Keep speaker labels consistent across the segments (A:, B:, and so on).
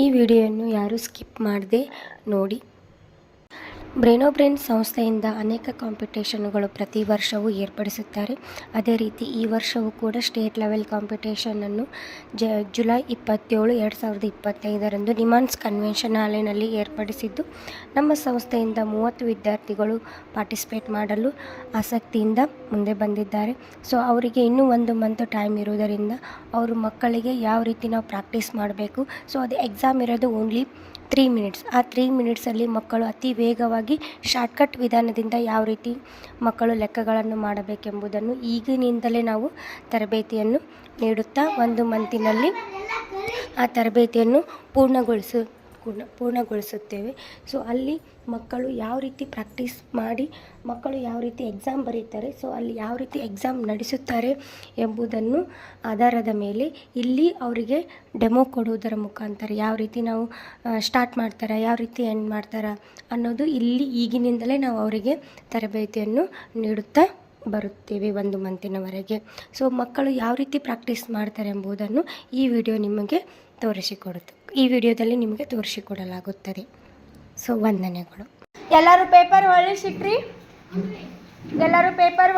A: ಈ ವಿಡಿಯೋವನ್ನು ಯಾರೂ ಸ್ಕಿಪ್ ಮಾಡದೆ ನೋಡಿ. ಬ್ರೈನೋ ಬ್ರೈನ್ ಸಂಸ್ಥೆಯಿಂದ ಅನೇಕ ಕಾಂಪಿಟೇಷನ್ಗಳು ಪ್ರತಿ ವರ್ಷವೂ ಏರ್ಪಡಿಸುತ್ತಾರೆ. ಅದೇ ರೀತಿ ಈ ವರ್ಷವೂ ಕೂಡ ಸ್ಟೇಟ್ ಲೆವೆಲ್ ಕಾಂಪಿಟೇಷನನ್ನು ಜುಲೈ 27, 2025 ನಿಮಾನ್ಸ್ ಕನ್ವೆನ್ಷನ್ ಹಾಲಿನಲ್ಲಿ ಏರ್ಪಡಿಸಿದ್ದು, ನಮ್ಮ ಸಂಸ್ಥೆಯಿಂದ 30 ವಿದ್ಯಾರ್ಥಿಗಳು ಪಾರ್ಟಿಸಿಪೇಟ್ ಮಾಡಲು ಆಸಕ್ತಿಯಿಂದ ಮುಂದೆ ಬಂದಿದ್ದಾರೆ. ಸೊ ಅವರಿಗೆ ಇನ್ನೂ 1 ಮಂತ್ ಟೈಮ್ ಇರೋದರಿಂದ ಅವರು ಮಕ್ಕಳಿಗೆ ಯಾವ ರೀತಿ ನಾವು ಪ್ರಾಕ್ಟೀಸ್ ಮಾಡಬೇಕು, ಸೊ ಅದು ಎಕ್ಸಾಮ್ ಇರೋದು ಓನ್ಲಿ 3 ಮಿನಿಟ್ಸ್. ಆ 3 ಮಿನಿಟ್ಸಲ್ಲಿ ಮಕ್ಕಳು ಅತಿ ವೇಗವಾಗಿ ಶಾರ್ಟ್ಕಟ್ ವಿಧಾನದಿಂದ ಯಾವ ರೀತಿ ಮಕ್ಕಳು ಲೆಕ್ಕಗಳನ್ನು ಮಾಡಬೇಕೆಂಬುದನ್ನು ಈಗಿನಿಂದಲೇ ನಾವು ತರಬೇತಿಯನ್ನು ನೀಡುತ್ತಾ 1 ಮಂತಿನಲ್ಲಿ ಆ ತರಬೇತಿಯನ್ನು ಪೂರ್ಣಗೊಳಿಸುತ್ತೇವೆ. ಸೊ ಅಲ್ಲಿ ಮಕ್ಕಳು ಯಾವ ರೀತಿ ಪ್ರಾಕ್ಟೀಸ್ ಮಾಡಿ ಮಕ್ಕಳು ಯಾವ ರೀತಿ ಎಕ್ಸಾಮ್ ಬರೀತಾರೆ, ಸೊ ಅಲ್ಲಿ ಯಾವ ರೀತಿ ಎಕ್ಸಾಮ್ ನಡೆಸುತ್ತಾರೆ ಎಂಬುದನ್ನು ಆಧಾರದ ಮೇಲೆ ಇಲ್ಲಿ ಅವರಿಗೆ ಡೆಮೋ ಕೊಡುವುದರ ಮುಖಾಂತರ ಯಾವ ರೀತಿ ನಾವು ಸ್ಟಾರ್ಟ್ ಮಾಡ್ತಾರೆ, ಯಾವ ರೀತಿ ಎಂಡ್ ಮಾಡ್ತಾರೆ ಅನ್ನೋದು ಇಲ್ಲಿ ಈಗಿನಿಂದಲೇ ನಾವು ಅವರಿಗೆ ತರಬೇತಿಯನ್ನು ನೀಡುತ್ತಾ ಬರುತ್ತೇವೆ 1 ಮಂತಿನವರೆಗೆ. ಸೊ ಮಕ್ಕಳು ಯಾವ ರೀತಿ ಪ್ರಾಕ್ಟೀಸ್ ಮಾಡ್ತಾರೆ ಎಂಬುದನ್ನು ಈ ವಿಡಿಯೋದಲ್ಲಿ ನಿಮಗೆ ತೋರಿಸಿಕೊಡಲಾಗುತ್ತದೆ. ಸೊ ವಂದನೆಗಳು.
B: ಎಲ್ಲರೂ ಪೇಪರ್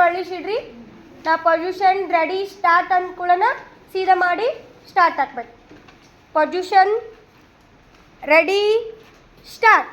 B: ಹೊಳಿಸಿಡ್ರಿ. ನಾ ಪೊಸಿಷನ್ ರೆಡಿ ಸ್ಟಾರ್ಟ್ ಅಂದ್ಕೊಳ್ಳೋಣ, ಸೀದಾ ಮಾಡಿ ಸ್ಟಾರ್ಟ್ ಹಾಕ್ಬೇಕು. Position ready start.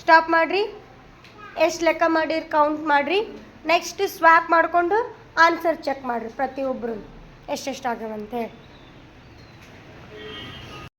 B: ಸ್ಟಾಪ್ ಮಾಡಿರಿ. ಎಷ್ಟು ಲೆಕ್ಕ ಮಾಡಿರಿ ಕೌಂಟ್ ಮಾಡಿರಿ. ನೆಕ್ಸ್ಟ್ ಸ್ವ್ಯಾಪ್ ಮಾಡಿಕೊಂಡು ಆನ್ಸರ್ ಚೆಕ್ ಮಾಡಿರಿ ಪ್ರತಿಯೊಬ್ಬರು ಎಷ್ಟೆಷ್ಟು ಆಗ್ಯಾವಂತೆ.